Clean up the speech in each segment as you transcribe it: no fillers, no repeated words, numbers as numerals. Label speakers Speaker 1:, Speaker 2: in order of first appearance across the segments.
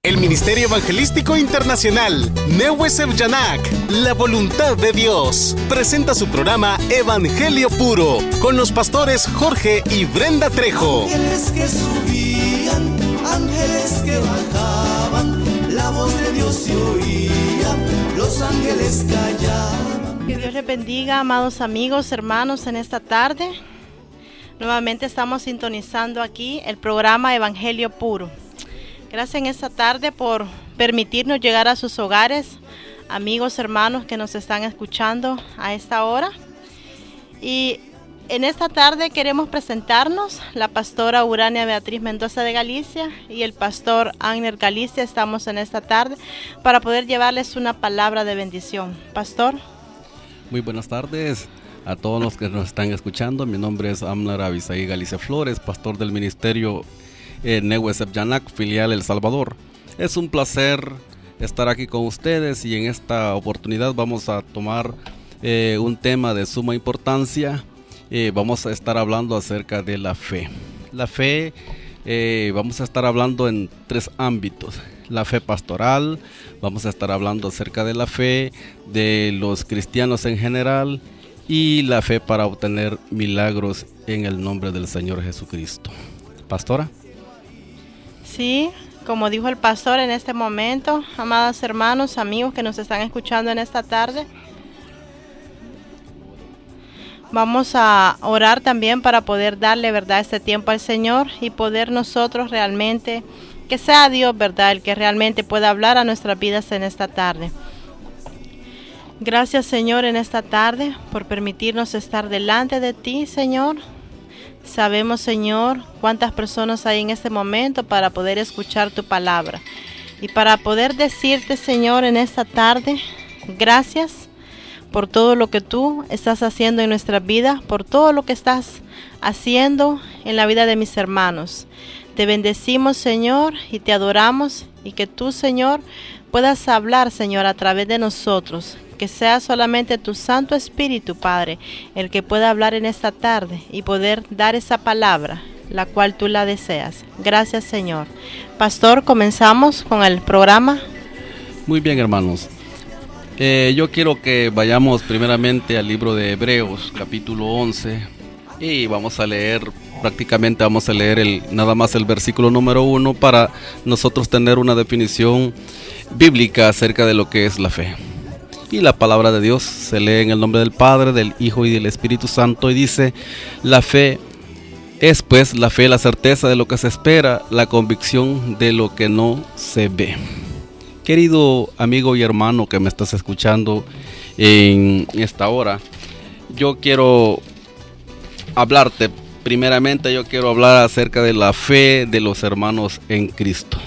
Speaker 1: El Ministerio Evangelístico Internacional, Nehue Yanak, la voluntad de Dios, presenta su programa Evangelio Puro, con los pastores Jorge y Brenda Trejo.
Speaker 2: Ángeles que subían, ángeles que bajaban, la voz de Dios se oía, los ángeles callaban.
Speaker 3: Que Dios les bendiga, amados amigos, hermanos, en esta tarde. Nuevamente estamos sintonizando aquí el programa Evangelio Puro. Gracias en esta tarde por permitirnos llegar a sus hogares, amigos, hermanos que nos están escuchando a esta hora. Y en esta tarde queremos presentarnos, la pastora Urania Beatriz Mendoza de Galicia y el pastor Agner Galicia. Estamos en esta tarde para poder llevarles una palabra de bendición. Pastor.
Speaker 4: Muy buenas tardes a todos los que nos están escuchando. Mi nombre es Amnar Abisaí Galicia Flores, pastor del ministerio Nehue Yanak, filial El Salvador. Es un placer estar aquí con ustedes y en esta oportunidad vamos a tomar un tema de suma importancia. Vamos a estar hablando acerca de la fe. La fe, vamos a estar hablando en tres ámbitos. La fe pastoral, vamos a estar hablando acerca de la fe de los cristianos en general y la fe para obtener milagros en el nombre del Señor Jesucristo. Pastora.
Speaker 3: Sí, como dijo el pastor en este momento, amados hermanos, amigos que nos están escuchando en esta tarde, vamos a orar también para poder darle, verdad, este tiempo al Señor y poder nosotros realmente, que sea Dios, verdad, el que realmente pueda hablar a nuestras vidas en esta tarde. Gracias, Señor, en esta tarde por permitirnos estar delante de ti, Señor. Sabemos, Señor, cuántas personas hay en este momento para poder escuchar tu palabra y para poder decirte, Señor, en esta tarde, gracias por todo lo que tú estás haciendo en nuestra vida, por todo lo que estás haciendo en la vida de mis hermanos. Te bendecimos, Señor, y te adoramos, y que tú, Señor, puedas hablar, Señor, a través de nosotros. Que sea solamente tu Santo Espíritu, Padre, el que pueda hablar en esta tarde y poder dar esa palabra, la cual tú la deseas. Gracias, Señor. Pastor, comenzamos con el programa. Muy bien, hermanos.
Speaker 4: Yo quiero que vayamos primeramente al libro de Hebreos, capítulo 11, y vamos a leer nada más el versículo número 1 para nosotros tener una definición bíblica acerca de lo que es la fe. Y la palabra de Dios se lee en el nombre del Padre, del Hijo y del Espíritu Santo, y dice: la fe es pues la fe, la certeza de lo que se espera, la convicción de lo que no se ve. Querido amigo y hermano que me estás escuchando en esta hora, yo quiero hablarte, primeramente yo quiero hablar acerca de la fe de los hermanos en Cristo.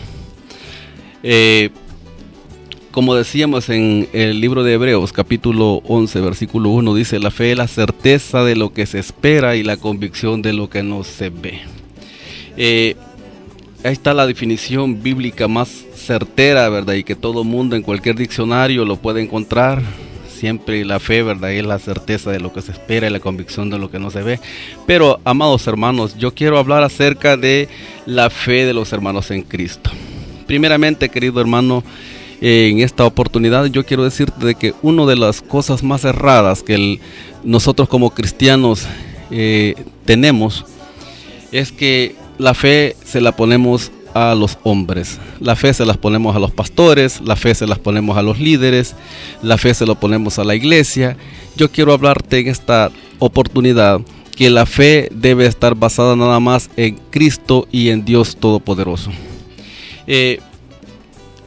Speaker 4: Como decíamos en el libro de Hebreos, capítulo 11, versículo 1, dice: la fe es la certeza de lo que se espera y la convicción de lo que no se ve. Ahí está la definición bíblica más certera, ¿verdad? Y que todo mundo en cualquier diccionario lo puede encontrar. Siempre la fe, ¿verdad? Es la certeza de lo que se espera y la convicción de lo que no se ve. Pero, amados hermanos, yo quiero hablar acerca de la fe de los hermanos en Cristo. Primeramente, querido hermano, en esta oportunidad yo quiero decirte de que una de las cosas más erradas que nosotros como cristianos tenemos es que la fe se la ponemos a los hombres, la fe se las ponemos a los pastores, la fe se las ponemos a los líderes, la fe se lo ponemos a la iglesia. Yo quiero hablarte en esta oportunidad que la fe debe estar basada nada más en Cristo y en Dios Todopoderoso.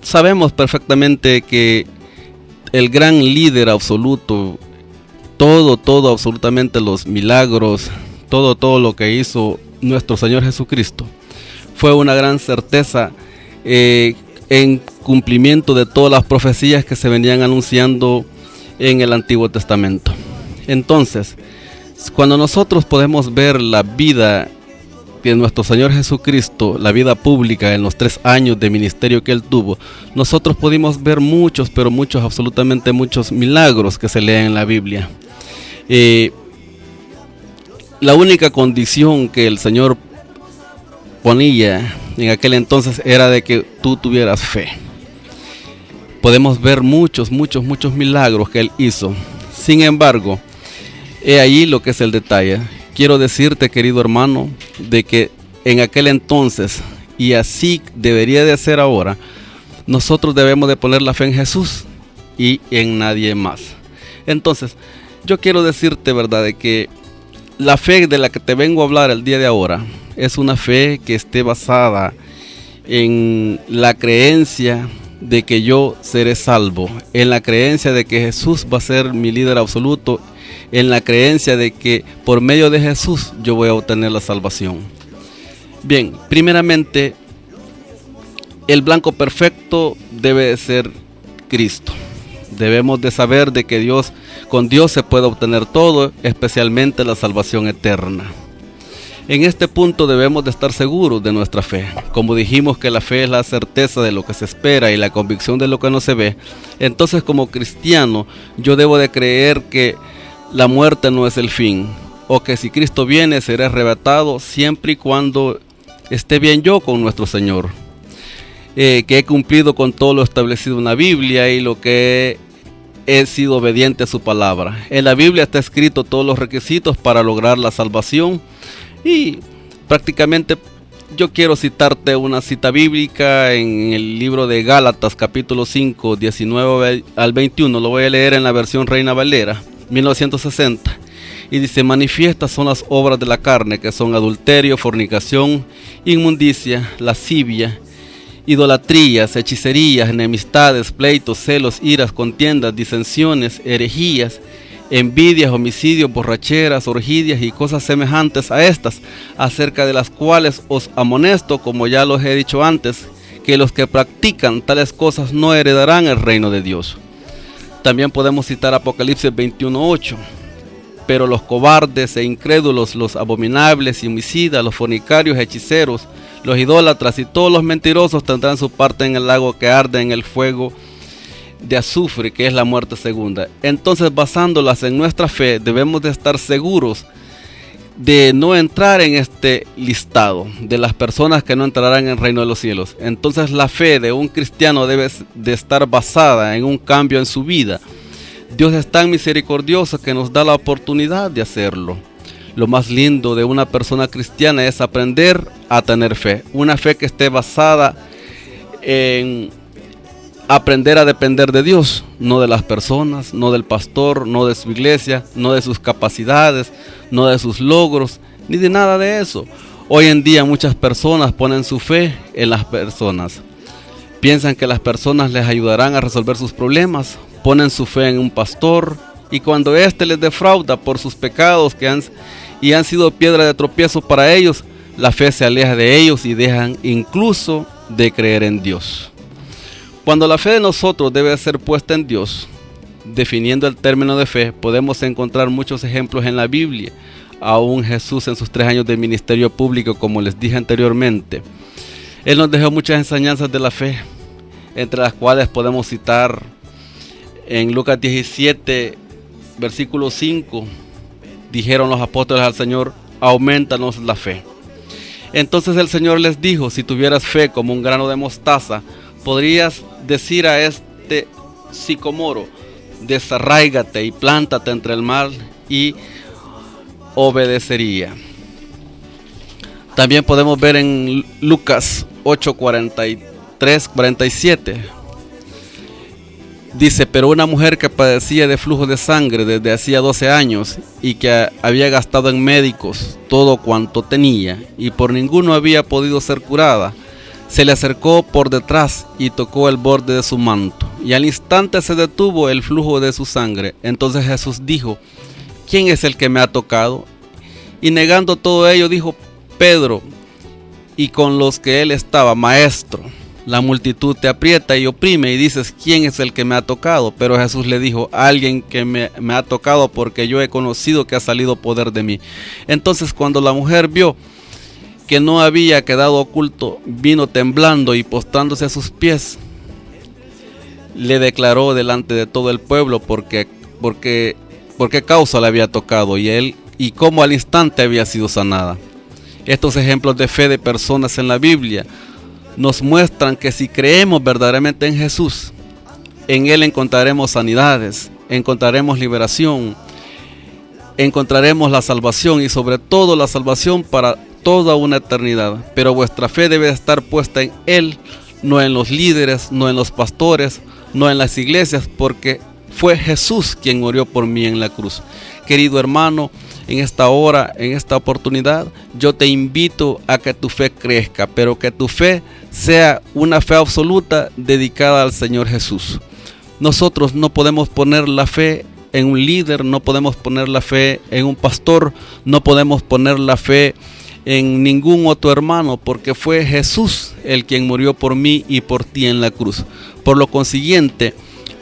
Speaker 4: Sabemos perfectamente que el gran líder absoluto, todo absolutamente los milagros, todo lo que hizo nuestro Señor Jesucristo, fue una gran certeza en cumplimiento de todas las profecías que se venían anunciando en el Antiguo Testamento. Entonces, cuando nosotros podemos ver la vida de nuestro Señor Jesucristo, la vida pública en los 3 años de ministerio que Él tuvo, nosotros pudimos ver absolutamente muchos milagros que se leen en la Biblia. La única condición que el Señor ponía en aquel entonces era de que tú tuvieras fe. Podemos ver muchos milagros que Él hizo. Sin embargo, he ahí lo que es el detalle. Quiero decirte, querido hermano, de que en aquel entonces, y así debería de ser ahora, nosotros debemos de poner la fe en Jesús y en nadie más. Entonces, yo quiero decirte, verdad, de que la fe de la que te vengo a hablar el día de ahora es una fe que esté basada en la creencia de que yo seré salvo, en la creencia de que Jesús va a ser mi líder absoluto, en la creencia de que por medio de Jesús yo voy a obtener la salvación. Bien, primeramente, el blanco perfecto debe de ser Cristo. Debemos de saber de que con Dios se puede obtener todo, especialmente la salvación eterna. En este punto debemos de estar seguros de nuestra fe. Como dijimos que la fe es la certeza de lo que se espera y la convicción de lo que no se ve, entonces como cristiano yo debo de creer que la muerte no es el fin, o que si Cristo viene seré arrebatado siempre y cuando esté bien yo con nuestro Señor. Que he cumplido con todo lo establecido en la Biblia y lo que he sido obediente a su palabra. En la Biblia está escrito todos los requisitos para lograr la salvación. Y prácticamente yo quiero citarte una cita bíblica en el libro de Gálatas capítulo 5, 19 al 21. Lo voy a leer en la versión Reina Valera, 1960. Y dice: manifiestas son las obras de la carne, que son adulterio, fornicación, inmundicia, lascivia, idolatrías, hechicerías, enemistades, pleitos, celos, iras, contiendas, disensiones, herejías, envidias, homicidios, borracheras, orgías y cosas semejantes a estas, acerca de las cuales os amonesto, como ya los he dicho antes, que los que practican tales cosas no heredarán el reino de Dios. También podemos citar Apocalipsis 21:8. Pero los cobardes e incrédulos, los abominables y homicidas, los fornicarios, hechiceros, los idólatras y todos los mentirosos tendrán su parte en el lago que arde en el fuego de azufre, que es la muerte segunda. Entonces, basándolas en nuestra fe, debemos de estar seguros de no entrar en este listado de las personas que no entrarán en el reino de los cielos. Entonces, la fe de un cristiano debe de estar basada en un cambio en su vida. Dios es tan misericordioso que nos da la oportunidad de hacerlo. Lo más lindo de una persona cristiana es aprender a tener fe. Una fe que esté basada en aprender a depender de Dios, no de las personas, no del pastor, no de su iglesia, no de sus capacidades, no de sus logros, ni de nada de eso. Hoy en día muchas personas ponen su fe en las personas. Piensan que las personas les ayudarán a resolver sus problemas. Ponen su fe en un pastor, y cuando éste les defrauda por sus pecados y han sido piedra de tropiezo para ellos, la fe se aleja de ellos y dejan incluso de creer en Dios. Cuando la fe de nosotros debe ser puesta en Dios, definiendo el término de fe, podemos encontrar muchos ejemplos en la Biblia. Aún Jesús en sus 3 años de ministerio público, como les dije anteriormente, Él nos dejó muchas enseñanzas de la fe, entre las cuales podemos citar en Lucas 17, versículo 5, dijeron los apóstoles al Señor: aumentanos la fe. Entonces el Señor les dijo: si tuvieras fe como un grano de mostaza, podrías decir a este sicomoro: desarráigate y plántate entre el mar, y obedecería. También podemos ver en Lucas 8, 43, 47. Dice: pero una mujer que padecía de flujo de sangre desde hacía 12 años y que había gastado en médicos todo cuanto tenía y por ninguno había podido ser curada, se le acercó por detrás y tocó el borde de su manto, y al instante se detuvo el flujo de su sangre. Entonces Jesús dijo: ¿quién es el que me ha tocado? Y negando todo ello dijo: Pedro. Y con los que él estaba: Maestro, la multitud te aprieta y oprime y dices: ¿quién es el que me ha tocado? Pero Jesús le dijo: alguien que me ha tocado, porque yo he conocido que ha salido poder de mí. Entonces cuando la mujer vio que no había quedado oculto, vino temblando y postrándose a sus pies, le declaró delante de todo el pueblo por qué causa le había tocado y cómo al instante había sido sanada. Estos ejemplos de fe de personas en la Biblia nos muestran que si creemos verdaderamente en Jesús, en Él encontraremos sanidades, encontraremos liberación, encontraremos la salvación y sobre todo la salvación para toda una eternidad. Pero vuestra fe debe estar puesta en Él, no en los líderes, no en los pastores, no en las iglesias, porque fue Jesús quien murió por mí en la cruz. Querido hermano, en esta hora, en esta oportunidad, yo te invito a que tu fe crezca, pero que tu fe sea una fe absoluta dedicada al Señor Jesús. Nosotros no podemos poner la fe en un líder, no podemos poner la fe en un pastor, no podemos poner la fe en ningún otro hermano, porque fue Jesús el quien murió por mí y por ti en la cruz. Por lo consiguiente,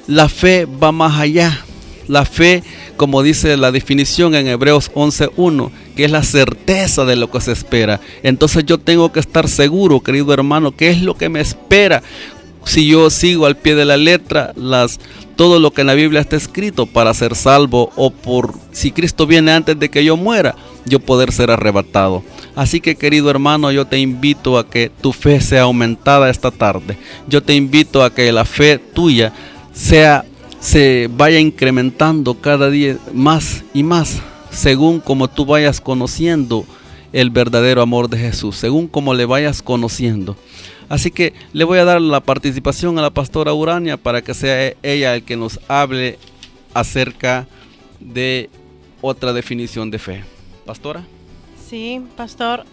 Speaker 4: la fe va más allá. La fe, como dice la definición en Hebreos 11:1, que es la certeza de lo que se espera. Entonces yo tengo que estar seguro, querido hermano, qué es lo que me espera si yo sigo al pie de la letra todo lo que en la Biblia está escrito para ser salvo, o por si Cristo viene antes de que yo muera, yo poder ser arrebatado. Así que, querido hermano, yo te invito a que tu fe sea aumentada esta tarde. Yo te invito a que la fe tuya se vaya incrementando cada día más y más, según como tú vayas conociendo el verdadero amor de Jesús, según como le vayas conociendo. Así que le voy a dar la participación a la pastora Urania para que sea ella el que nos hable acerca de otra definición de fe. Pastora.
Speaker 3: Sí, pastor,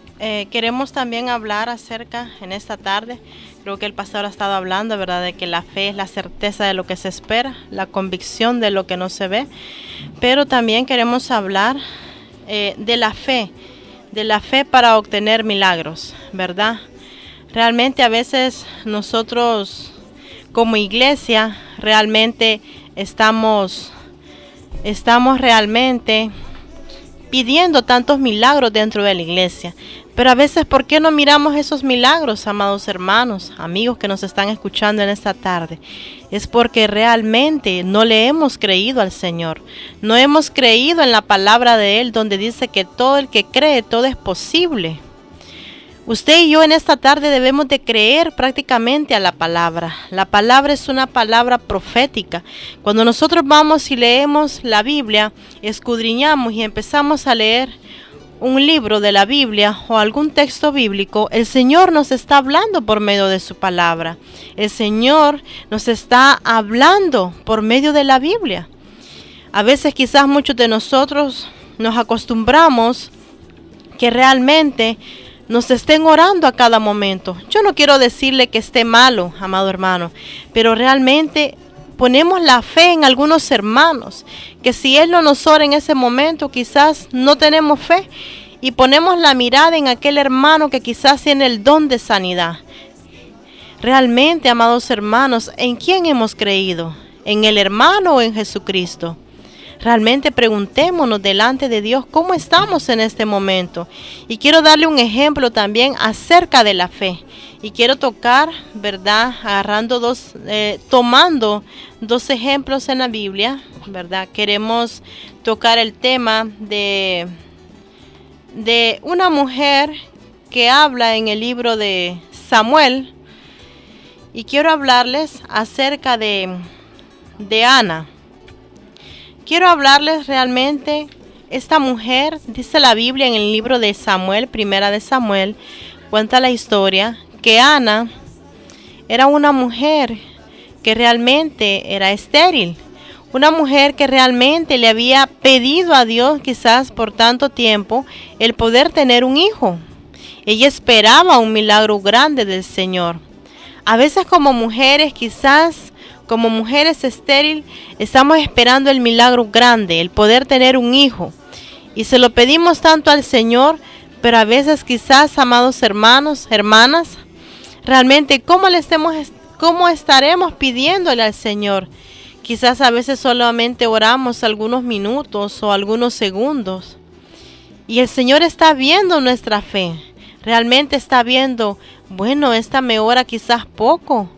Speaker 3: queremos también hablar acerca en esta tarde. Creo que el pastor ha estado hablando, ¿verdad?, de que la fe es la certeza de lo que se espera, la convicción de lo que no se ve. Pero también queremos hablar de la fe para obtener milagros, ¿verdad? Realmente a veces nosotros como iglesia realmente estamos realmente pidiendo tantos milagros dentro de la iglesia. Pero a veces, ¿por qué no miramos esos milagros, amados hermanos, amigos que nos están escuchando en esta tarde? Es porque realmente no le hemos creído al Señor. No hemos creído en la palabra de Él, donde dice que todo el que cree, todo es posible. Usted y yo en esta tarde debemos de creer prácticamente a la palabra. La palabra es una palabra profética. Cuando nosotros vamos y leemos la Biblia, escudriñamos y empezamos a leer un libro de la Biblia o algún texto bíblico, el Señor nos está hablando por medio de su palabra. El Señor nos está hablando por medio de la Biblia. A veces quizás muchos de nosotros nos acostumbramos que realmente nos estén orando a cada momento. Yo no quiero decirle que esté malo, amado hermano, pero realmente ponemos la fe en algunos hermanos, que si Él no nos ora en ese momento, quizás no tenemos fe, y ponemos la mirada en aquel hermano que quizás tiene el don de sanidad. Realmente, amados hermanos, ¿en quién hemos creído? ¿En el hermano o en Jesucristo? Realmente preguntémonos delante de Dios cómo estamos en este momento. Y quiero darle un ejemplo también acerca de la fe. Y quiero tocar, ¿verdad?, tomando dos ejemplos en la Biblia, ¿verdad? Queremos tocar el tema de una mujer que habla en el libro de Samuel. Y quiero hablarles acerca de Ana. Quiero hablarles realmente, esta mujer, dice la Biblia en el libro de Samuel, primera de Samuel, cuenta la historia que Ana era una mujer que realmente era estéril. Una mujer que realmente le había pedido a Dios quizás por tanto tiempo el poder tener un hijo. Ella esperaba un milagro grande del Señor. A veces como mujeres quizás, como mujeres estériles, estamos esperando el milagro grande, el poder tener un hijo. Y se lo pedimos tanto al Señor, pero a veces quizás, amados hermanos, hermanas, realmente, ¿cómo estaremos pidiéndole al Señor? Quizás a veces solamente oramos algunos minutos o algunos segundos. Y el Señor está viendo nuestra fe. Realmente está viendo, bueno, esta me ora quizás poco.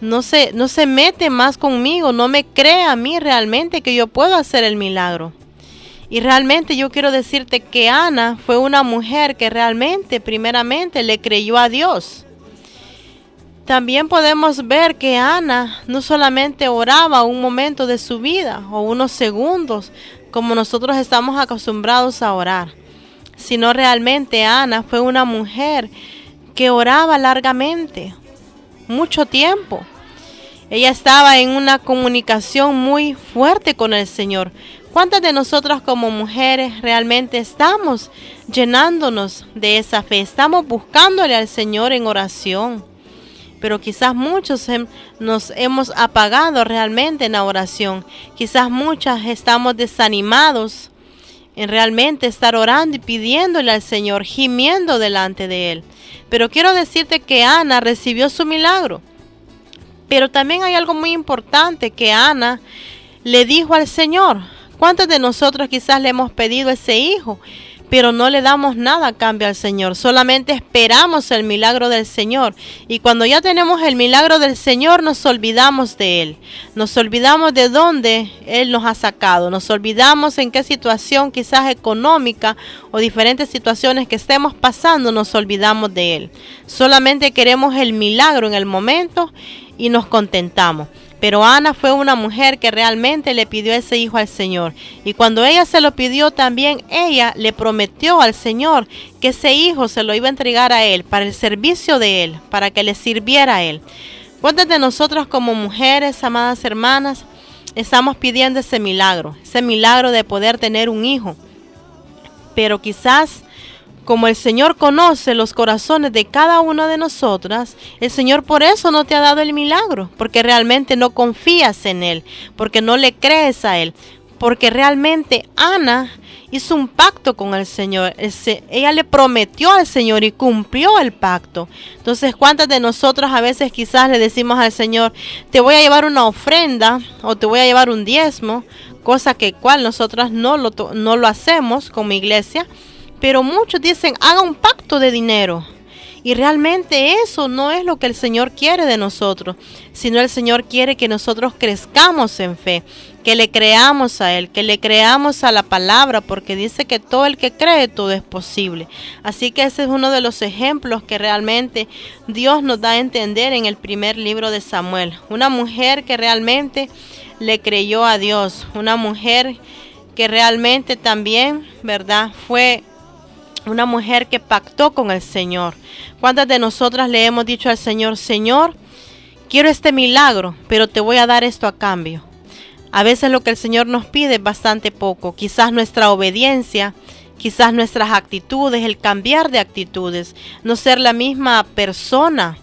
Speaker 3: No se mete más conmigo, no me cree a mí realmente que yo puedo hacer el milagro. Y realmente yo quiero decirte que Ana fue una mujer que realmente, primeramente, le creyó a Dios. También podemos ver que Ana no solamente oraba un momento de su vida o unos segundos, como nosotros estamos acostumbrados a orar, sino realmente Ana fue una mujer que oraba largamente, mucho tiempo. Ella estaba en una comunicación muy fuerte con el Señor. ¿Cuántas de nosotras como mujeres realmente estamos llenándonos de esa fe? Estamos buscándole al Señor en oración. Pero quizás muchos nos hemos apagado realmente en la oración. Quizás muchas estamos desanimados en realmente estar orando y pidiéndole al Señor, gimiendo delante de Él. Pero quiero decirte que Ana recibió su milagro. Pero también hay algo muy importante que Ana le dijo al Señor. ¿Cuántos de nosotros quizás le hemos pedido ese hijo, pero no le damos nada a cambio al Señor? Solamente esperamos el milagro del Señor. Y cuando ya tenemos el milagro del Señor, nos olvidamos de Él. Nos olvidamos de dónde Él nos ha sacado. Nos olvidamos en qué situación quizás económica o diferentes situaciones que estemos pasando, nos olvidamos de Él. Solamente queremos el milagro en el momento y nos contentamos. Pero Ana fue una mujer que realmente le pidió ese hijo al Señor. Y cuando ella se lo pidió también, ella le prometió al Señor que ese hijo se lo iba a entregar a Él, para el servicio de Él, para que le sirviera a Él. ¿Cuántas de nosotros como mujeres, amadas hermanas, estamos pidiendo ese milagro de poder tener un hijo? Pero quizás, como el Señor conoce los corazones de cada una de nosotras, el Señor por eso no te ha dado el milagro, porque realmente no confías en Él, porque no le crees a Él, porque realmente Ana hizo un pacto con el Señor. Ella le prometió al Señor y cumplió el pacto. Entonces, ¿cuántas de nosotros a veces quizás le decimos al Señor, te voy a llevar una ofrenda o te voy a llevar un diezmo, cosa que cual nosotras no lo hacemos como iglesia? Pero muchos dicen, haga un pacto de dinero. Y realmente eso no es lo que el Señor quiere de nosotros, sino el Señor quiere que nosotros crezcamos en fe, que le creamos a Él, que le creamos a la palabra, porque dice que todo el que cree, todo es posible. Así que ese es uno de los ejemplos que realmente Dios nos da a entender en el primer libro de Samuel. Una mujer que realmente le creyó a Dios, una mujer que realmente también, ¿verdad?, fue una mujer que pactó con el Señor. ¿Cuántas de nosotras le hemos dicho al Señor, Señor, quiero este milagro, pero te voy a dar esto a cambio? A veces lo que el Señor nos pide es bastante poco. Quizás nuestra obediencia, quizás nuestras actitudes, el cambiar de actitudes, no ser la misma persona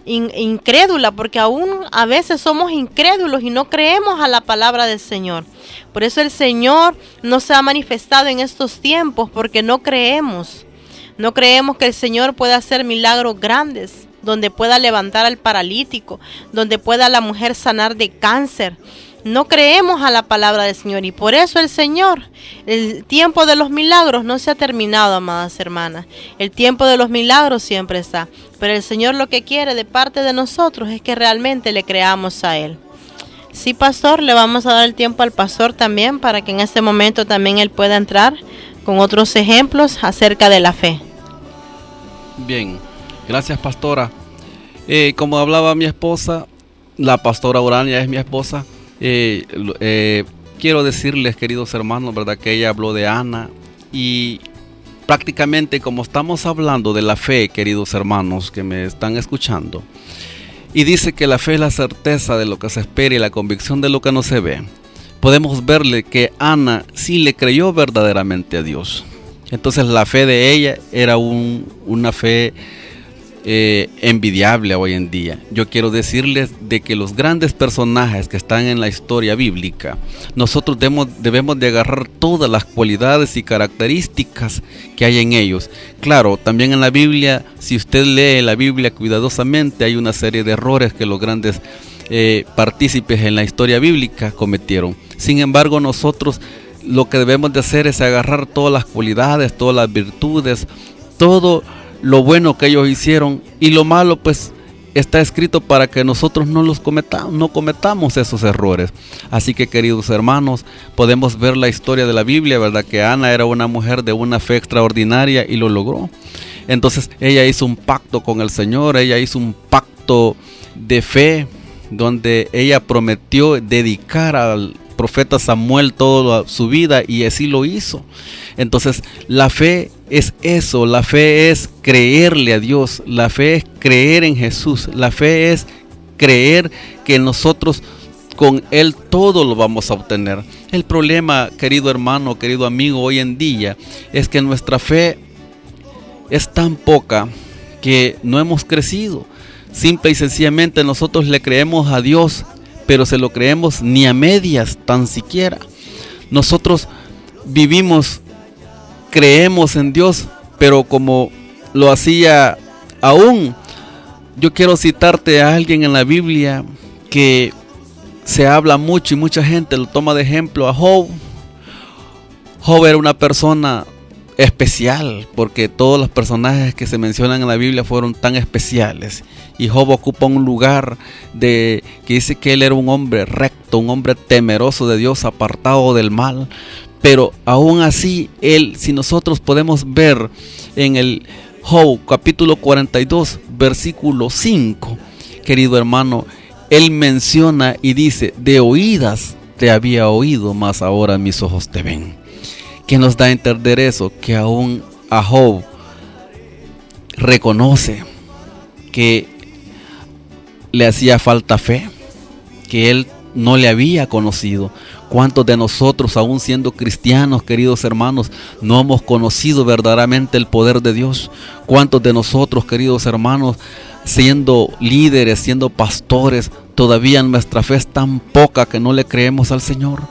Speaker 3: incrédula, porque aún a veces somos incrédulos y no creemos a la palabra del Señor. Por eso el Señor no se ha manifestado en estos tiempos, porque no creemos que el Señor pueda hacer milagros grandes, donde pueda levantar al paralítico, donde pueda la mujer sanar de cáncer. No creemos a la palabra del Señor, y por eso el tiempo de los milagros no se ha terminado, amadas hermanas. El tiempo de los milagros siempre está, pero el Señor lo que quiere de parte de nosotros es que realmente le creamos a Él. Sí, pastor, le vamos a dar el tiempo al pastor también, para que en este momento también él pueda entrar con otros ejemplos acerca de la fe.
Speaker 4: Bien, gracias, pastora. Como hablaba mi esposa, la pastora Urania es mi esposa. Quiero decirles, queridos hermanos, verdad, que ella habló de Ana, y prácticamente como estamos hablando de la fe, queridos hermanos que me están escuchando, y dice que la fe es la certeza de lo que se espera y la convicción de lo que no se ve, podemos verle que Ana sí le creyó verdaderamente a Dios. Entonces la fe de ella era una fe envidiable hoy en día. Yo quiero decirles de que los grandes personajes que están en la historia bíblica, nosotros debemos de agarrar todas las cualidades y características que hay en ellos. Claro, también en la Biblia, si usted lee la Biblia cuidadosamente, hay una serie de errores que los grandes partícipes en la historia bíblica cometieron. Sin embargo, nosotros lo que debemos de hacer es agarrar todas las cualidades, todas las virtudes, todo lo bueno que ellos hicieron, y lo malo pues está escrito para que nosotros no cometamos esos errores. Así que, queridos hermanos, podemos ver la historia de la Biblia, ¿verdad? Que Ana era una mujer de una fe extraordinaria y lo logró. Entonces ella hizo un pacto con el Señor, ella hizo un pacto de fe, donde ella prometió dedicar al profeta Samuel toda su vida, y así lo hizo. Entonces la fe es eso, la fe es creerle a Dios, la fe es creer en Jesús, la fe es creer que nosotros con Él todo lo vamos a obtener. El problema, querido hermano, querido amigo, hoy en día es que nuestra fe es tan poca que no hemos crecido. Simple y sencillamente nosotros le creemos a Dios, pero se lo creemos ni a medias tan siquiera. Nosotros vivimos, creemos en Dios, pero como lo hacía aún. Yo quiero citarte a alguien en la Biblia que se habla mucho y mucha gente lo toma de ejemplo, a Job. Job era una persona especial, porque todos los personajes que se mencionan en la Biblia fueron tan especiales, y Job ocupa un lugar que dice que él era un hombre recto, un hombre temeroso de Dios, apartado del mal. Pero aún así, si nosotros podemos ver en el Job capítulo 42 versículo 5, querido hermano, él menciona y dice: de oídas te había oído, mas ahora mis ojos te ven. ¿Qué nos da a entender eso? Que aún a Job reconoce que le hacía falta fe, que él no le había conocido. ¿Cuántos de nosotros, aún siendo cristianos, queridos hermanos, no hemos conocido verdaderamente el poder de Dios? ¿Cuántos de nosotros, queridos hermanos, siendo líderes, siendo pastores, todavía nuestra fe es tan poca que no le creemos al Señor?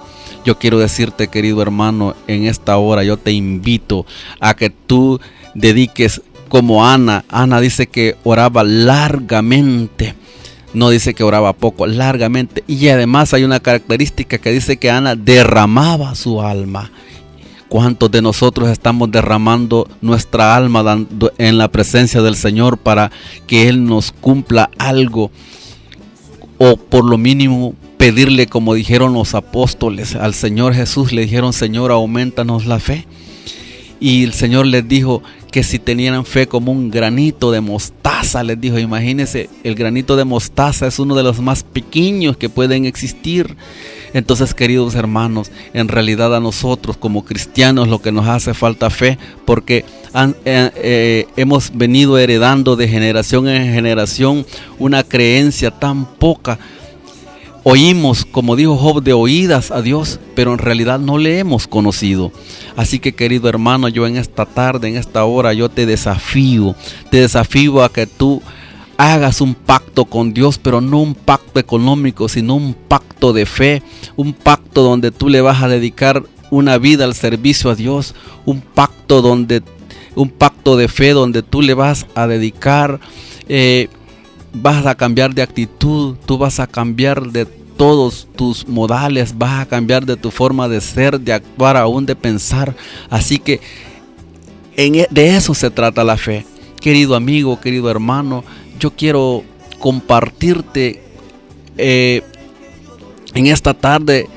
Speaker 4: Yo quiero decirte, querido hermano, en esta hora yo te invito a que tú dediques como Ana. Ana dice que oraba largamente. No dice que oraba poco, largamente. Y además hay una característica que dice que Ana derramaba su alma. ¿Cuántos de nosotros estamos derramando nuestra alma en la presencia del Señor para que Él nos cumpla algo? O por lo mínimo pedirle, como dijeron los apóstoles al Señor Jesús, le dijeron: Señor, aumentanos la fe. Y el Señor les dijo que si tenían fe como un granito de mostaza, les dijo. Imagínense, el granito de mostaza es uno de los más pequeños que pueden existir. Entonces, queridos hermanos, en realidad a nosotros como cristianos lo que nos hace falta fe, porque hemos venido heredando de generación en generación una creencia tan poca. Oímos, como dijo Job, de oídas a Dios, pero en realidad no le hemos conocido. Así que, querido hermano, yo en esta tarde, en esta hora, yo te desafío a que tú hagas un pacto con Dios, pero no un pacto económico, sino un pacto de fe, un pacto donde tú le vas a dedicar una vida al servicio a Dios, un pacto de fe donde tú le vas a dedicar, vas a cambiar de actitud, tú vas a cambiar de todos tus modales, vas a cambiar de tu forma de ser, de actuar, aún de pensar. Así que de eso se trata la fe. Querido amigo, querido hermano, yo quiero compartirte en esta tarde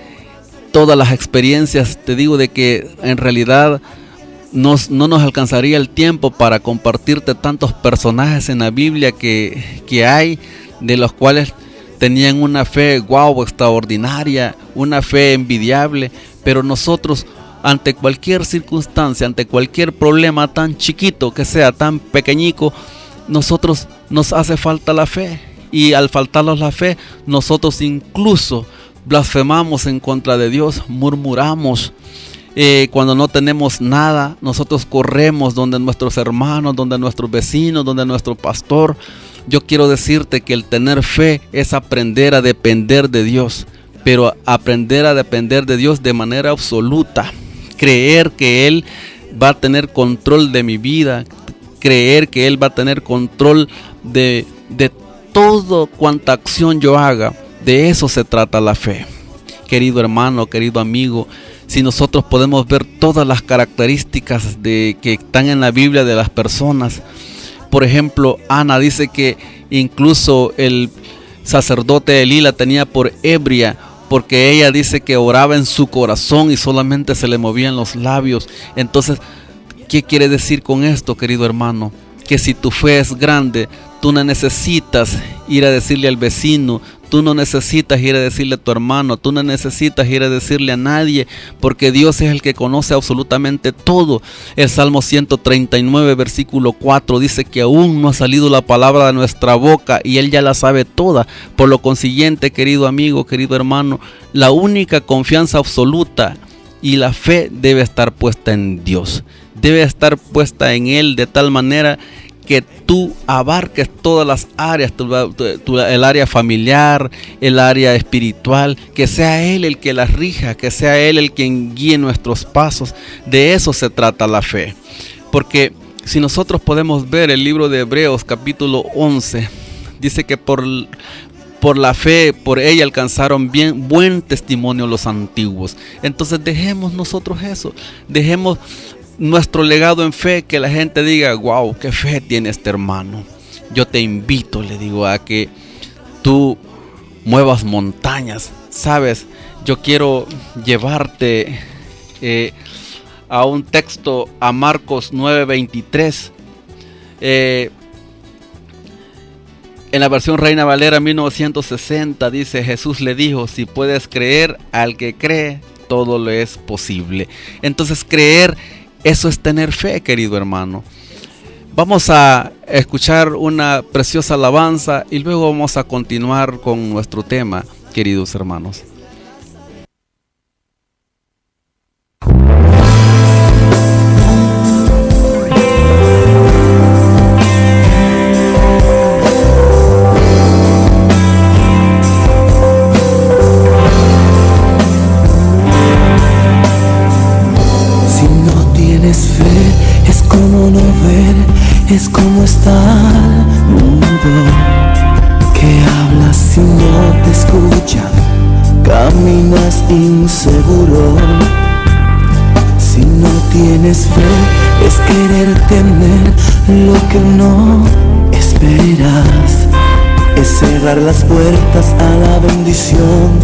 Speaker 4: todas las experiencias. Te digo de que en realidad no nos alcanzaría el tiempo para compartirte tantos personajes en la Biblia que hay, de los cuales tenían una fe extraordinaria, una fe envidiable. Pero nosotros, ante cualquier circunstancia, ante cualquier problema tan chiquito que sea, tan pequeñico, nosotros nos hace falta la fe. Y al faltarnos la fe, nosotros incluso blasfemamos en contra de Dios, murmuramos. Cuando no tenemos nada, nosotros corremos donde nuestros hermanos, donde nuestros vecinos, donde nuestro pastor. Yo quiero decirte que el tener fe es aprender a depender de Dios, pero aprender a depender de Dios de manera absoluta. Creer que Él va a tener control de mi vida, creer que Él va a tener control de todo cuanta acción yo haga. De eso se trata la fe. Querido hermano, querido amigo, si nosotros podemos ver todas las características que están en la Biblia de las personas. Por ejemplo, Ana dice que incluso el sacerdote Elí la tenía por ebria, porque ella dice que oraba en su corazón y solamente se le movían los labios. Entonces, ¿qué quiere decir con esto, querido hermano? Que si tu fe es grande, Tú no necesitas ir a decirle al vecino, tú no necesitas ir a decirle a tu hermano, tú no necesitas ir a decirle a nadie, porque Dios es el que conoce absolutamente todo. El Salmo 139, versículo 4 dice que aún no ha salido la palabra de nuestra boca y Él ya la sabe toda. Por lo consiguiente, querido amigo, querido hermano, la única confianza absoluta y la fe debe estar puesta en Dios. Debe estar puesta en Él de tal manera que tú abarques todas las áreas, el área familiar, el área espiritual, que sea Él el que las rija, que sea Él el quien guíe nuestros pasos. De eso se trata la fe. Porque si nosotros podemos ver el libro de Hebreos capítulo 11, dice que por la fe, por ella alcanzaron buen testimonio los antiguos. Entonces dejemos nosotros eso, dejemos nuestro legado en fe, que la gente diga, wow, qué fe tiene este hermano. Yo te invito, le digo, a que tú muevas montañas. Sabes, yo quiero llevarte a un texto, a Marcos 9:23. En la versión Reina Valera 1960 dice: Jesús le dijo, si puedes creer, al que cree, todo le es posible. Entonces creer, eso es tener fe, querido hermano. Vamos a escuchar una preciosa alabanza y luego vamos a continuar con nuestro tema, queridos hermanos.
Speaker 2: Es como estar mudo, que hablas si no te escuchan, caminas inseguro. Si no tienes fe, es querer tener lo que no esperas. Es cerrar las puertas a la bendición,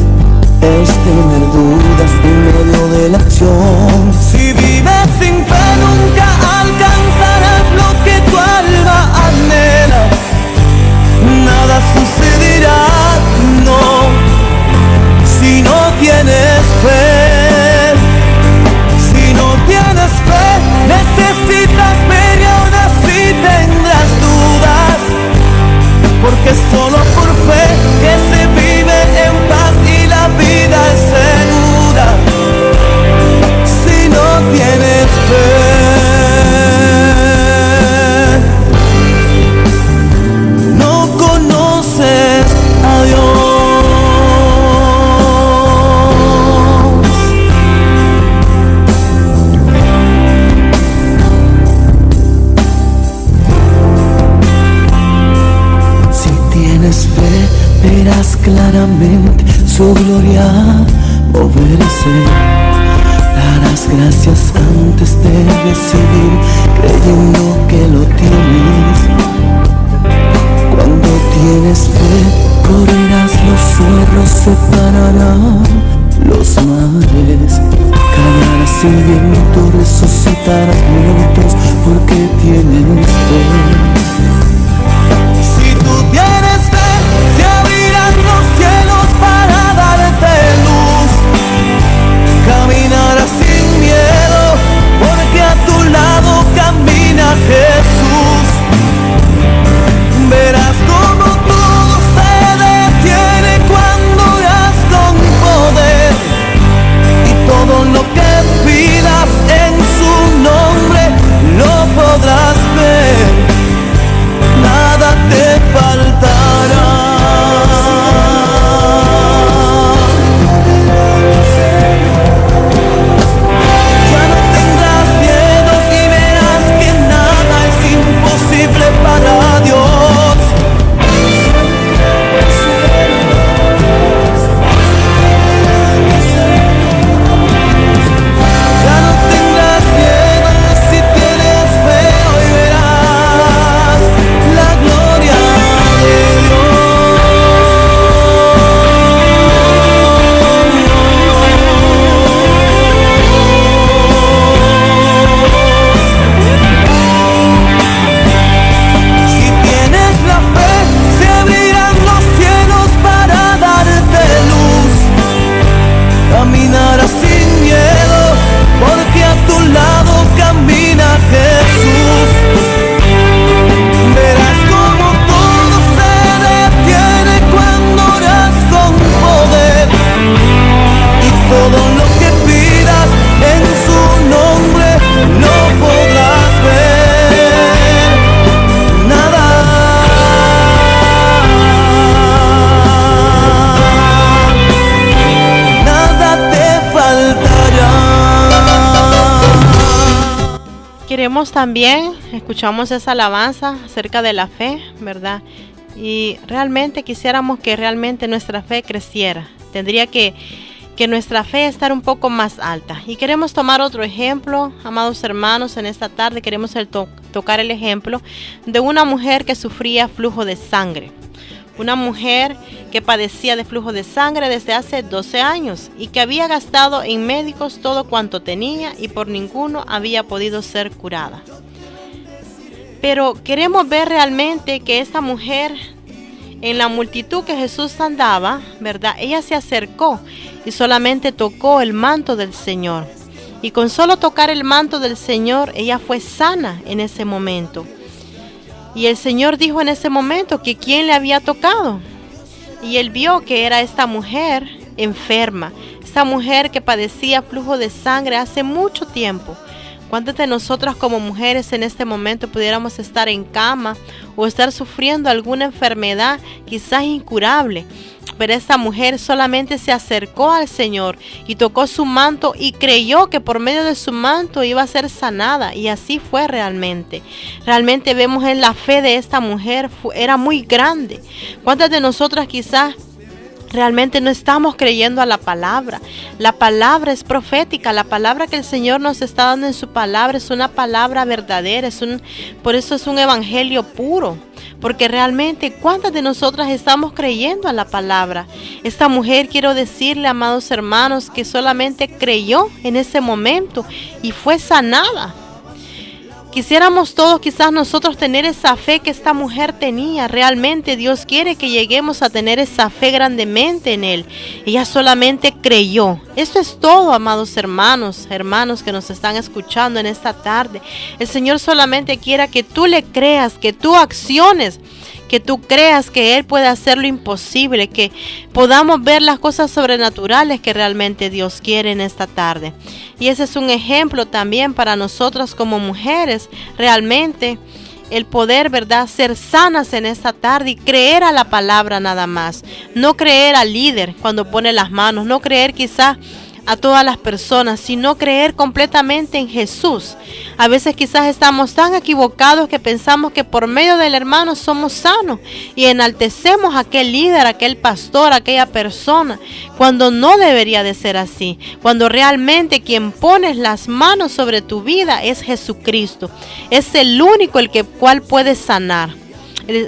Speaker 2: es tener dudas en medio de la acción. Si vives sin fe, nunca alcanzarás lo que tu alma anhela. Nada sucederá, no, si no tienes fe. Si no tienes fe, necesitas ver y aún así tendrás dudas, porque solo por fe que se vive en paz y la vida es segura. Si no tienes fe, no conoces a Dios. Si tienes fe, verás claramente su gloria moverse. Darás gracias antes de recibir, creyendo que lo tienes. Cuando tienes fe, correrás los cerros, separarán los mares. Callarás el viento, resucitarás muertos, porque tienes fe. Si tú tienes fe, se abrirán los cielos para darte luz. Caminarás sin miedo, porque a tu lado camina Jesús. Verás como todo se detiene cuando oras con poder, y todo lo que pidas en su nombre lo podrás ver.
Speaker 3: queremos también, escuchamos esa alabanza acerca de la fe, ¿verdad? Y realmente quisiéramos que realmente nuestra fe creciera. Tendría que nuestra fe estar un poco más alta. Y queremos tomar otro ejemplo, amados hermanos, en esta tarde queremos tocar el ejemplo de una mujer que sufría flujo de sangre. Una mujer que padecía de flujo de sangre desde hace 12 años y que había gastado en médicos todo cuanto tenía y por ninguno había podido ser curada. Pero queremos ver realmente que esta mujer, en la multitud que Jesús andaba, ¿verdad? Ella se acercó y solamente tocó el manto del Señor. Y con solo tocar el manto del Señor, ella fue sana en ese momento. Y el Señor dijo en ese momento que quién le había tocado. Y él vio que era esta mujer enferma, esta mujer que padecía flujo de sangre hace mucho tiempo. ¿Cuántas de nosotras como mujeres en este momento pudiéramos estar en cama o estar sufriendo alguna enfermedad quizás incurable? Pero esta mujer solamente se acercó al Señor y tocó su manto y creyó que por medio de su manto iba a ser sanada, y así fue realmente. Realmente vemos en la fe de esta mujer, era muy grande. ¿Cuántas de nosotras quizás realmente no estamos creyendo a la palabra? La palabra es profética, la palabra que el Señor nos está dando en su palabra es una palabra verdadera, por eso es un evangelio puro, porque realmente ¿cuántas de nosotras estamos creyendo a la palabra? Esta mujer, quiero decirle, amados hermanos, que solamente creyó en ese momento y fue sanada. Quisiéramos todos quizás nosotros tener esa fe que esta mujer tenía. Realmente Dios quiere que lleguemos a tener esa fe grandemente en Él. Ella solamente creyó. Eso es todo, amados hermanos que nos están escuchando en esta tarde. El Señor solamente quiere que tú le creas, que tú acciones, que tú creas que Él puede hacer lo imposible, que podamos ver las cosas sobrenaturales que realmente Dios quiere en esta tarde. Y ese es un ejemplo también para nosotras como mujeres, realmente el poder, ¿verdad?, ser sanas en esta tarde y creer a la palabra nada más. No creer al líder cuando pone las manos, no creer quizás a todas las personas, sino creer completamente en Jesús. A veces quizás estamos tan equivocados que pensamos que por medio del hermano somos sanos y enaltecemos a aquel líder, a aquel pastor, a aquella persona, cuando no debería de ser así. Cuando realmente quien pone las manos sobre tu vida es Jesucristo. Es el único el cual puede sanar.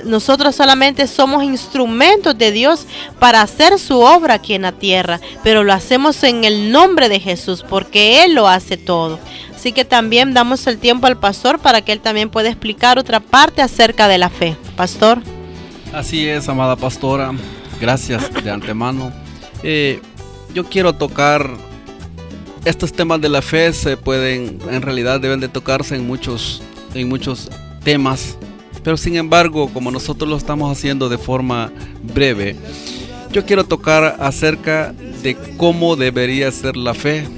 Speaker 3: Nosotros solamente somos instrumentos de Dios para hacer su obra aquí en la tierra, pero lo hacemos en el nombre de Jesús, porque Él lo hace todo. Así que también damos el tiempo al pastor para que él también pueda explicar otra parte acerca de la fe. Pastor.
Speaker 4: Así es, amada pastora, gracias de antemano. Yo quiero tocar estos temas de la fe. En realidad deben de tocarse en muchos temas. Pero sin embargo, como nosotros lo estamos haciendo de forma breve, yo quiero tocar acerca de cómo debería ser la fe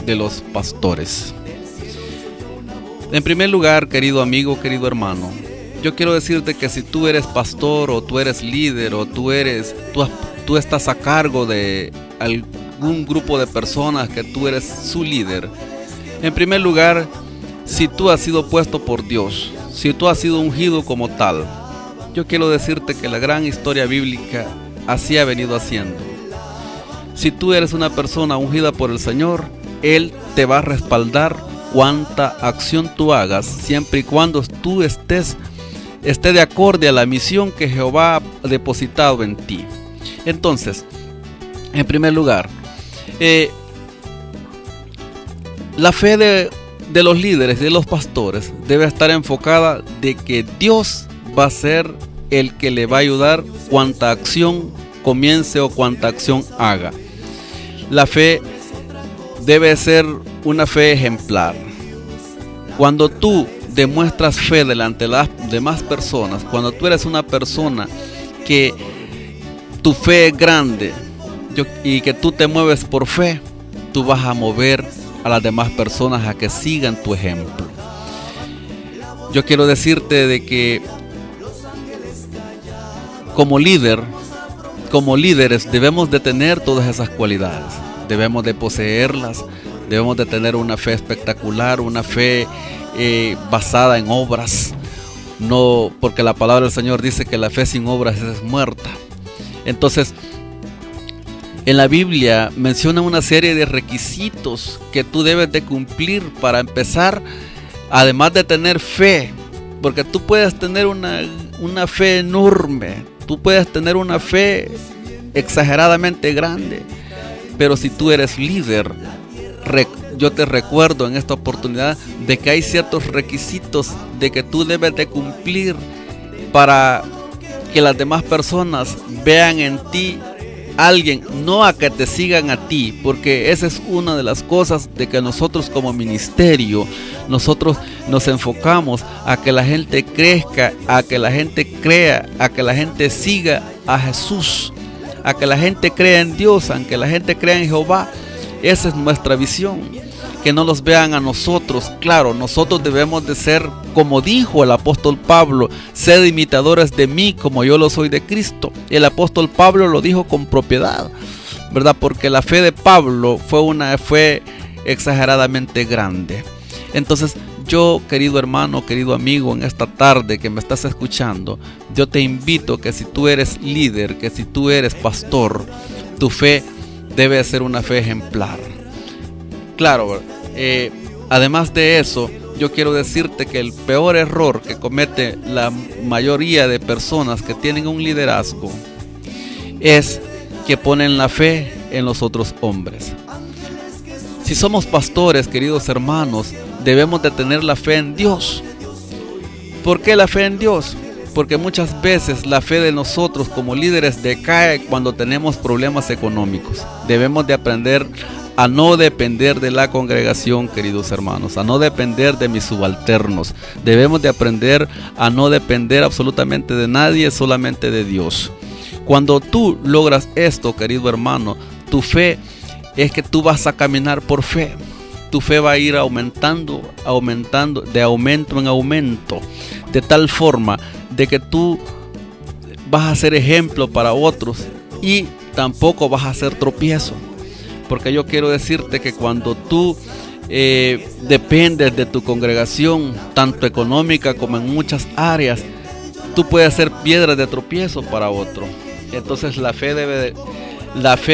Speaker 4: de los pastores. En primer lugar, querido amigo, querido hermano, yo quiero decirte que si tú eres pastor o tú eres líder o tú estás a cargo de algún grupo de personas que tú eres su líder, en primer lugar, si tú has sido puesto por Dios, si tú has sido ungido como tal, yo quiero decirte que la gran historia bíblica así ha venido haciendo. Si tú eres una persona ungida por el Señor, Él te va a respaldar cuanta acción tú hagas, siempre y cuando tú esté de acorde a la misión que Jehová ha depositado en ti. Entonces, en primer lugar, la fe de los líderes, de los pastores, debe estar enfocada de que Dios va a ser el que le va a ayudar cuanta acción comience o cuanta acción haga. La fe debe ser una fe ejemplar. Cuando tú demuestras fe delante de las demás personas, cuando tú eres una persona que tu fe es grande y que tú te mueves por fe, tú vas a mover a las demás personas a que sigan tu ejemplo. Yo quiero decirte de que como líderes debemos de tener todas esas cualidades, debemos de poseerlas, Debemos de tener una fe espectacular, una fe basada en obras. No, porque la palabra del Señor dice que la fe sin obras es muerta. Entonces, en la Biblia menciona una serie de requisitos que tú debes de cumplir para empezar, además de tener fe, porque tú puedes tener una fe enorme, tú puedes tener una fe exageradamente grande, pero si tú eres líder, yo te recuerdo en esta oportunidad de que hay ciertos requisitos de que tú debes de cumplir para que las demás personas vean en ti alguien, no a que te sigan a ti, porque esa es una de las cosas de que nosotros como ministerio, nosotros nos enfocamos a que la gente crezca, a que la gente crea, a que la gente siga a Jesús, a que la gente crea en Dios, a que la gente crea en Jehová. Esa es nuestra visión, que no los vean a nosotros. Claro, nosotros debemos de ser, como dijo el apóstol Pablo, sed imitadores de mí como yo lo soy de Cristo. El apóstol Pablo lo dijo con propiedad, ¿verdad? Porque la fe de Pablo fue exageradamente grande. Entonces, yo, querido hermano, querido amigo, en esta tarde que me estás escuchando, yo te invito que si tú eres líder, que si tú eres pastor, tu fe debe ser una fe ejemplar. Claro, además de eso, yo quiero decirte que el peor error que comete la mayoría de personas que tienen un liderazgo es que ponen la fe en los otros hombres. Si somos pastores, queridos hermanos, debemos de tener la fe en Dios. ¿Por qué la fe en Dios? Porque muchas veces la fe de nosotros como líderes decae cuando tenemos problemas económicos. Debemos de aprender a no depender de la congregación, queridos hermanos, a no depender de mis subalternos. Debemos de aprender a no depender absolutamente de nadie, solamente de Dios. Cuando tú logras esto, querido hermano, tu fe es que tú vas a caminar por fe. Tu fe va a ir aumentando, de aumento en aumento, de tal forma de que tú vas a ser ejemplo para otros y tampoco vas a ser tropiezo. Porque yo quiero decirte que cuando tú dependes de tu congregación, tanto económica como en muchas áreas, tú puedes ser piedra de tropiezo para otro. Entonces la fe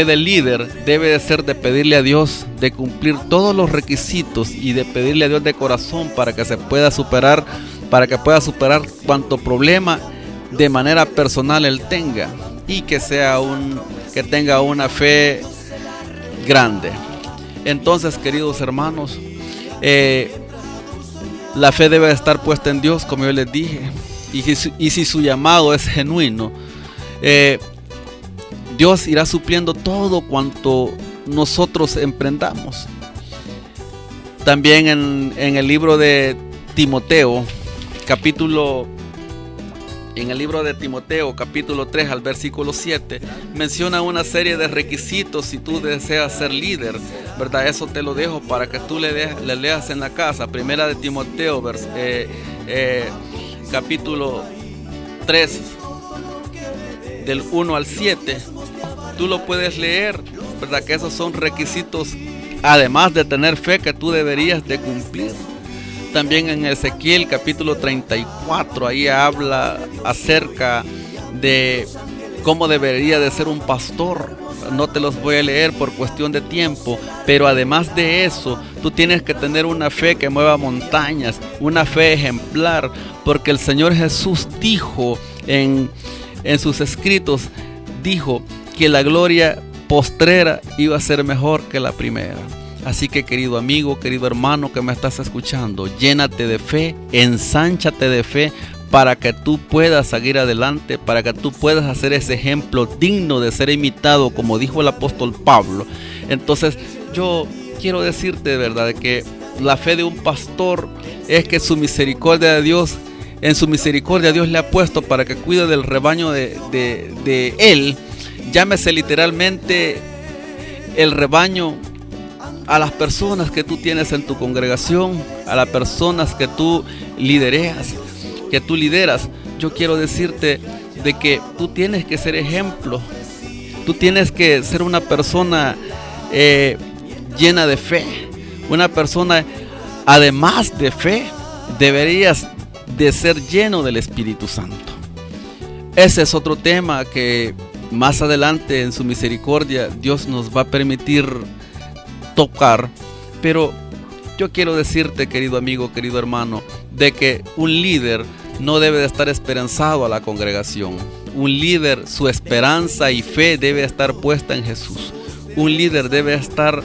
Speaker 4: del líder debe de ser de pedirle a Dios, de cumplir todos los requisitos y de pedirle a Dios de corazón para que se pueda superar, para que pueda superar cuanto problema de manera personal él tenga y que tenga una fe grande. Entonces, queridos hermanos, la fe debe estar puesta en Dios, como yo les dije, y si su llamado es genuino, Dios irá supliendo todo cuanto nosotros emprendamos. También en el libro de Timoteo, capítulo 3 al versículo 7, menciona una serie de requisitos si tú deseas ser líder, ¿verdad? Eso te lo dejo para que tú le leas en la casa. Primera de Timoteo, capítulo 3, del 1 al 7. Tú lo puedes leer, ¿verdad? Que esos son requisitos, además de tener fe, que tú deberías de cumplir. También en Ezequiel capítulo 34, ahí habla acerca de cómo debería de ser un pastor. No te los voy a leer por cuestión de tiempo, pero además de eso, tú tienes que tener una fe que mueva montañas, una fe ejemplar, porque el Señor Jesús dijo en sus escritos, dijo que la gloria postrera iba a ser mejor que la primera. Así que, querido amigo, querido hermano que me estás escuchando, llénate de fe, ensánchate de fe para que tú puedas seguir adelante, para que tú puedas hacer ese ejemplo digno de ser imitado, como dijo el apóstol Pablo. Entonces, yo quiero decirte de verdad que la fe de un pastor es que su misericordia de Dios, en su misericordia Dios le ha puesto para que cuide del rebaño de él. Llámese literalmente el rebaño a las personas que tú tienes en tu congregación, a las personas que tú lideras. Yo quiero decirte de que tú tienes que ser ejemplo. Tú tienes que ser una persona llena de fe, Una persona, además de fe, deberías de ser lleno del Espíritu Santo. Ese es otro tema que más adelante en su misericordia Dios nos va a permitir tocar. Pero yo quiero decirte, querido amigo, querido hermano, de que un líder no debe de estar esperanzado a la congregación. Un líder, su esperanza y fe debe estar puesta en Jesús. Un líder debe estar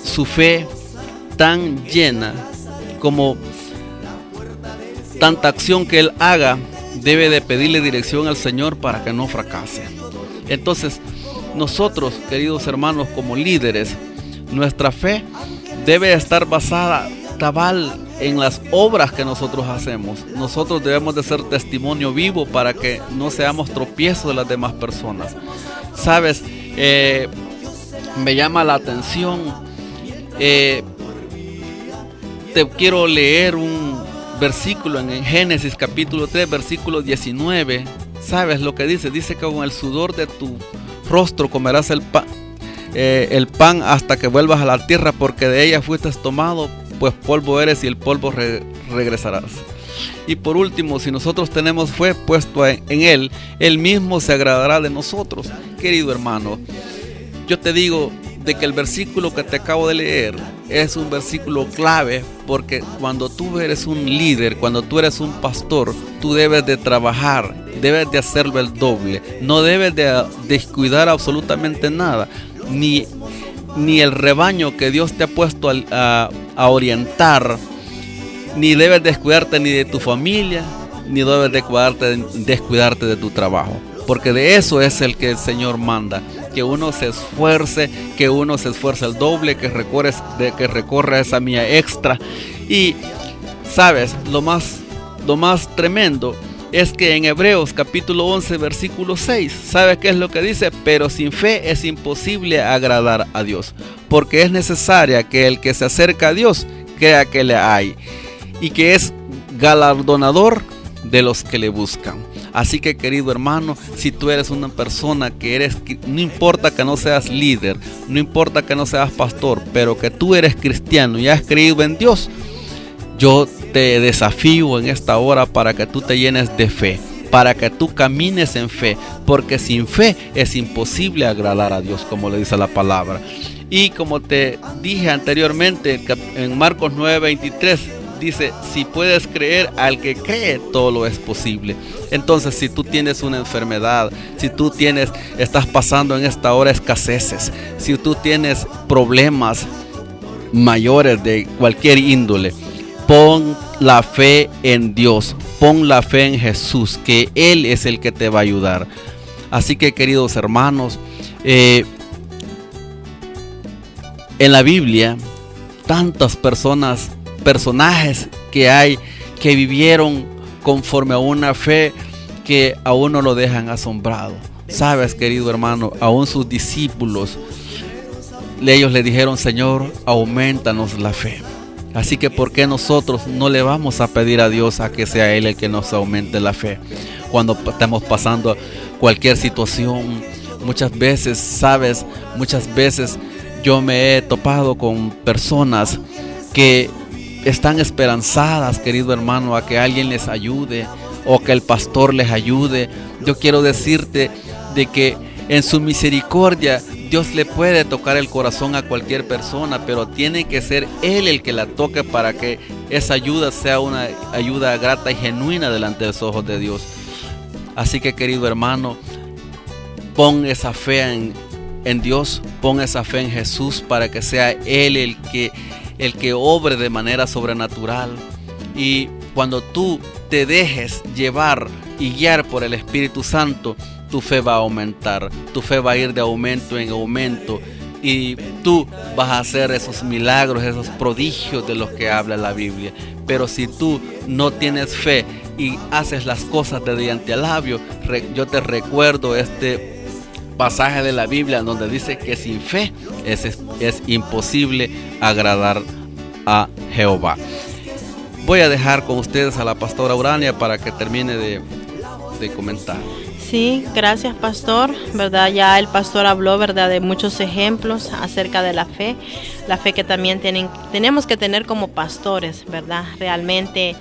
Speaker 4: su fe tan llena como tanta acción que él haga, debe de pedirle dirección al Señor para que no fracase. Entonces, nosotros, queridos hermanos, como líderes, nuestra fe debe estar basada cabal en las obras que nosotros hacemos. Nosotros debemos de ser testimonio vivo para que no seamos tropiezo de las demás personas. Sabes, me llama la atención, te quiero leer un versículo en Génesis capítulo 3, versículo 19. ¿Sabes lo que dice? Dice que con el sudor de tu rostro comerás el pan hasta que vuelvas a la tierra, porque de ella fuiste tomado, pues polvo eres y el polvo regresarás. Y por último, si nosotros tenemos fe puesta en Él, Él mismo se agradará de nosotros. Querido hermano, yo te digo de que el versículo que te acabo de leer es un versículo clave, porque cuando tú eres un líder, cuando tú eres un pastor, tú debes de trabajar, debes de hacerlo el doble, no debes de descuidar absolutamente nada, ni el rebaño que Dios te ha puesto a orientar, ni debes descuidarte ni de tu familia, ni debes descuidarte de tu trabajo, porque de eso es el que el Señor manda, que uno se esfuerce, el doble, que recorra esa milla extra. Y sabes, lo más tremendo es que en Hebreos capítulo 11 versículo 6, ¿sabes qué es lo que dice? Pero sin fe es imposible agradar a Dios, porque es necesaria que el que se acerca a Dios crea que le hay y que es galardonador de los que le buscan. Así que, querido hermano, si tú eres una persona no importa que no seas líder, no importa que no seas pastor, pero que tú eres cristiano y has creído en Dios, yo te desafío en esta hora para que tú te llenes de fe, para que tú camines en fe, porque sin fe es imposible agradar a Dios, como le dice la palabra. Y como te dije anteriormente, en Marcos 9:23, dice, si puedes creer, al que cree todo lo es posible. Entonces, si tú tienes una enfermedad, si tú estás pasando en esta hora escaseces, si tú tienes problemas mayores de cualquier índole, pon la fe en Dios, pon la fe en Jesús, que Él es el que te va a ayudar. Así que, queridos hermanos, en la Biblia, tantas personajes que hay que vivieron conforme a una fe que a uno lo dejan asombrado. Sabes, querido hermano, aún sus discípulos, ellos le dijeron, Señor, aumentanos la fe. Así que ¿por qué nosotros no le vamos a pedir a Dios a que sea Él el que nos aumente la fe? Cuando estamos pasando cualquier situación, muchas veces yo me he topado con personas que están esperanzadas, querido hermano, a que alguien les ayude o que el pastor les ayude. Yo quiero decirte de que en su misericordia Dios le puede tocar el corazón a cualquier persona, pero tiene que ser Él el que la toque para que esa ayuda sea una ayuda grata y genuina delante de los ojos de Dios. Así que, querido hermano, pon esa fe en Dios, pon esa fe en Jesús para que sea Él el que obre de manera sobrenatural. Y cuando tú te dejes llevar y guiar por el Espíritu Santo, tu fe va a aumentar, tu fe va a ir de aumento en aumento y tú vas a hacer esos milagros, esos prodigios de los que habla la Biblia. Pero si tú no tienes fe y haces las cosas de diente al labio, yo te recuerdo este pasaje de la Biblia donde dice que sin fe es imposible agradar a Jehová. Voy a dejar con ustedes a la pastora Urania para que termine de comentar.
Speaker 3: Sí, gracias, pastor, ¿verdad? Ya el pastor habló, ¿verdad?, de muchos ejemplos acerca de la fe que también tenemos que tener como pastores, ¿verdad? Realmente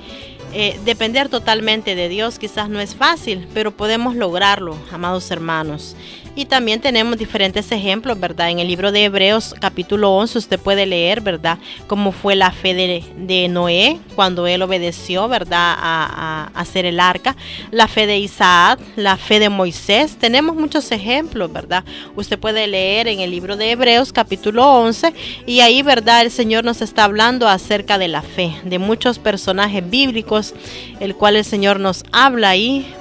Speaker 3: depender totalmente de Dios quizás no es fácil, pero podemos lograrlo, amados hermanos. Y también tenemos diferentes ejemplos, ¿verdad? En el libro de Hebreos, capítulo 11, usted puede leer, ¿verdad?, cómo fue la fe de Noé cuando él obedeció, ¿verdad?, a hacer el arca. La fe de Isaac, la fe de Moisés. Tenemos muchos ejemplos, ¿verdad? Usted puede leer en el libro de Hebreos, capítulo 11, y ahí, ¿verdad?, el Señor nos está hablando acerca de la fe, de muchos personajes bíblicos, el cual el Señor nos habla ahí,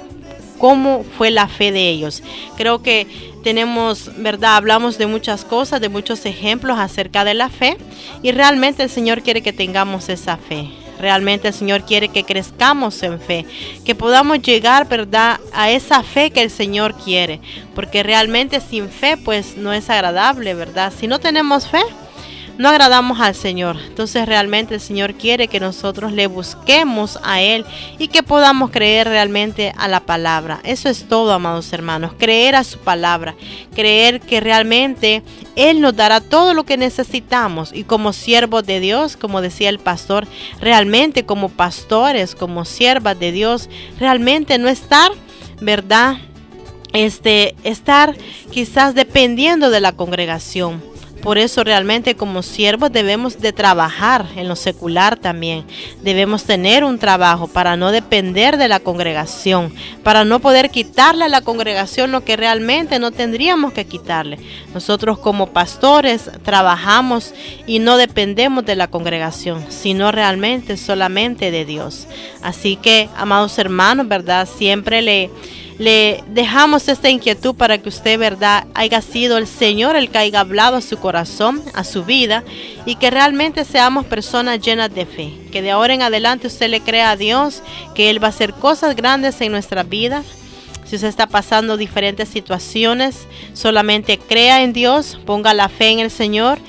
Speaker 3: cómo fue la fe de ellos. Creo que tenemos, ¿verdad?, hablamos de muchas cosas, de muchos ejemplos acerca de la fe, y realmente el Señor quiere que tengamos esa fe. Realmente el Señor quiere que crezcamos en fe, que podamos llegar, ¿verdad?, a esa fe que el Señor quiere, porque realmente sin fe pues no es agradable, ¿verdad? Si no tenemos fe, no agradamos al Señor. Entonces realmente el Señor quiere que nosotros le busquemos a Él y que podamos creer realmente a la palabra. Eso es todo, amados hermanos, creer a su palabra, creer que realmente Él nos dará todo lo que necesitamos, y como siervos de Dios, como decía el pastor, realmente como pastores, como siervas de Dios, realmente no estar, ¿verdad?, estar quizás dependiendo de la congregación. Por eso realmente como siervos debemos de trabajar en lo secular también. Debemos tener un trabajo para no depender de la congregación, para no poder quitarle a la congregación lo que realmente no tendríamos que quitarle. Nosotros como pastores trabajamos y no dependemos de la congregación, sino realmente solamente de Dios. Así que, amados hermanos, ¿verdad?, siempre le dejamos esta inquietud para que usted, ¿verdad?, haya sido el Señor el que haya hablado a su corazón, a su vida, y que realmente seamos personas llenas de fe, que de ahora en adelante usted le crea a Dios que Él va a hacer cosas grandes en nuestras vidas. Si usted está pasando diferentes situaciones, solamente crea en Dios, ponga la fe en el Señor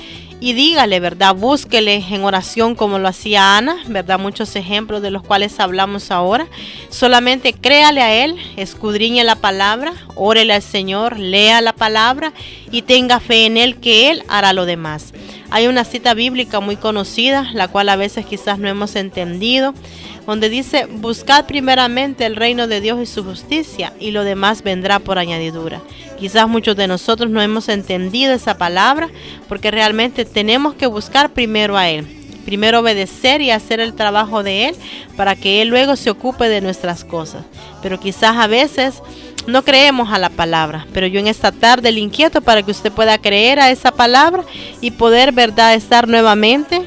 Speaker 3: y dígale, ¿verdad?, búsquele en oración como lo hacía Ana, ¿verdad? Muchos ejemplos de los cuales hablamos ahora. Solamente créale a Él, escudriñe la palabra, órele al Señor, lea la palabra y tenga fe en Él, que Él hará lo demás. Hay una cita bíblica muy conocida, la cual a veces quizás no hemos entendido, donde dice: buscad primeramente el reino de Dios y su justicia, y lo demás vendrá por añadidura. Quizás muchos de nosotros no hemos entendido esa palabra, porque realmente tenemos que buscar primero a Él, primero obedecer y hacer el trabajo de Él, para que Él luego se ocupe de nuestras cosas. Pero quizás a veces no creemos a la palabra, pero yo en esta tarde le inquieto para que usted pueda creer a esa palabra y poder, ¿verdad?, estar nuevamente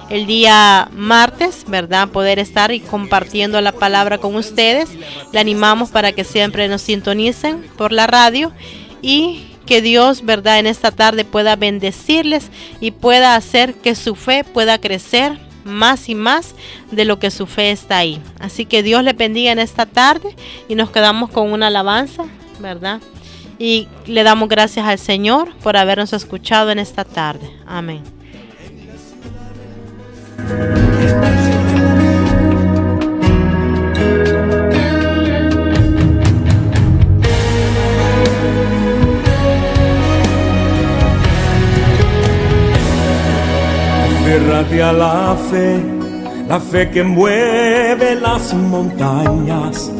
Speaker 3: el día martes, ¿verdad?, poder estar y compartiendo la palabra con ustedes. Le animamos para que siempre nos sintonicen por la radio, y que Dios, ¿verdad?, en esta tarde pueda bendecirles y pueda hacer que su fe pueda crecer más y más de lo que su fe está ahí. Así que Dios le bendiga en esta tarde, y nos quedamos con una alabanza, ¿verdad? Y le damos gracias al Señor por habernos escuchado en esta tarde. Amén.
Speaker 2: Aférrate a la fe que mueve las montañas,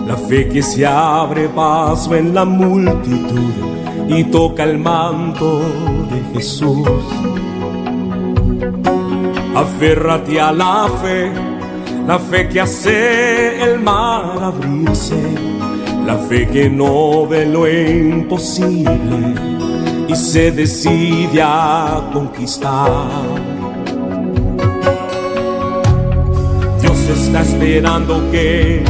Speaker 2: la fe que se abre paso en la multitud y toca el manto de Jesús. Aférrate a la fe que hace el mar abrirse, la fe que no ve lo imposible y se decide a conquistar. Dios está esperando que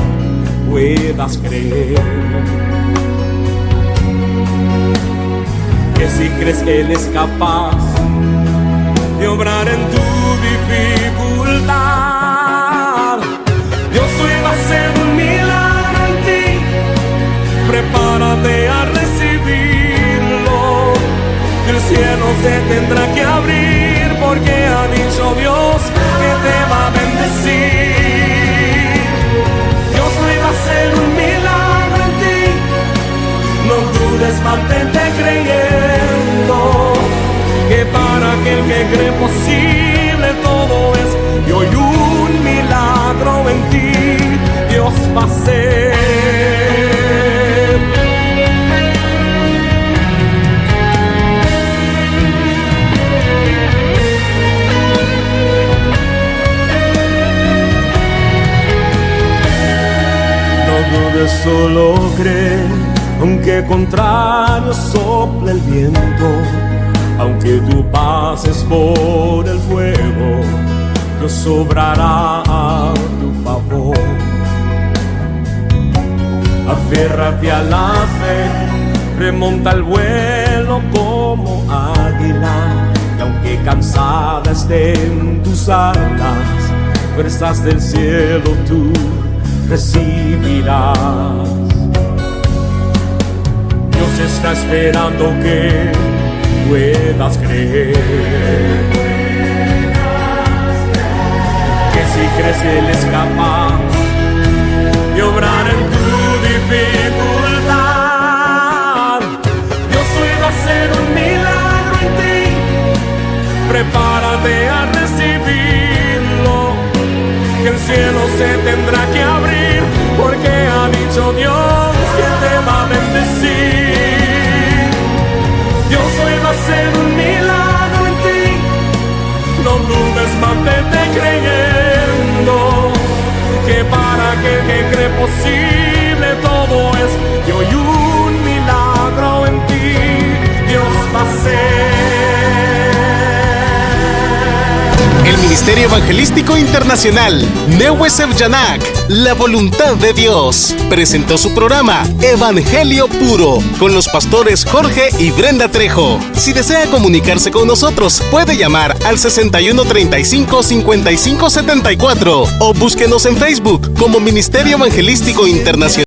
Speaker 2: puedas creer, que si crees que Él es capaz de obrar en tu dificultad, Dios hoy va a hacer un milagro en ti. Prepárate a recibirlo, que el cielo se tendrá que abrir, porque ha dicho Dios que te va a bendecir. Dios hoy va a hacer un milagro en ti. mantente creyendo que para aquel que cree posible todo es, y hoy un milagro en ti Dios va a hacer. Solo cree, aunque contrario sople el viento, aunque tú pases por el fuego, Dios obrará a tu favor. Aférrate a la fe, remonta el vuelo como águila, y aunque cansada estén tus alas, fuerzas del cielo tú recibirás. Dios está esperando que puedas creer, que si crees que Él es capaz de obrar en tu dificultad, Dios hoy va a hacer un milagro en ti. Prepárate a recibirlo, que el cielo se tendrá que abrir, porque ha dicho Dios que te va a bendecir. Dios hoy va a hacer un milagro en ti, no dudes, mantente creyendo, que para aquel que cree posible todo es, y hoy un milagro en ti Dios va a hacer.
Speaker 1: El Ministerio Evangelístico Internacional Nehue-Sef Yanak, la voluntad de Dios, presentó su programa Evangelio Puro con los pastores Jorge y Brenda Trejo. Si desea comunicarse con nosotros, puede llamar al 6135-5574 o búsquenos en Facebook como Ministerio Evangelístico Internacional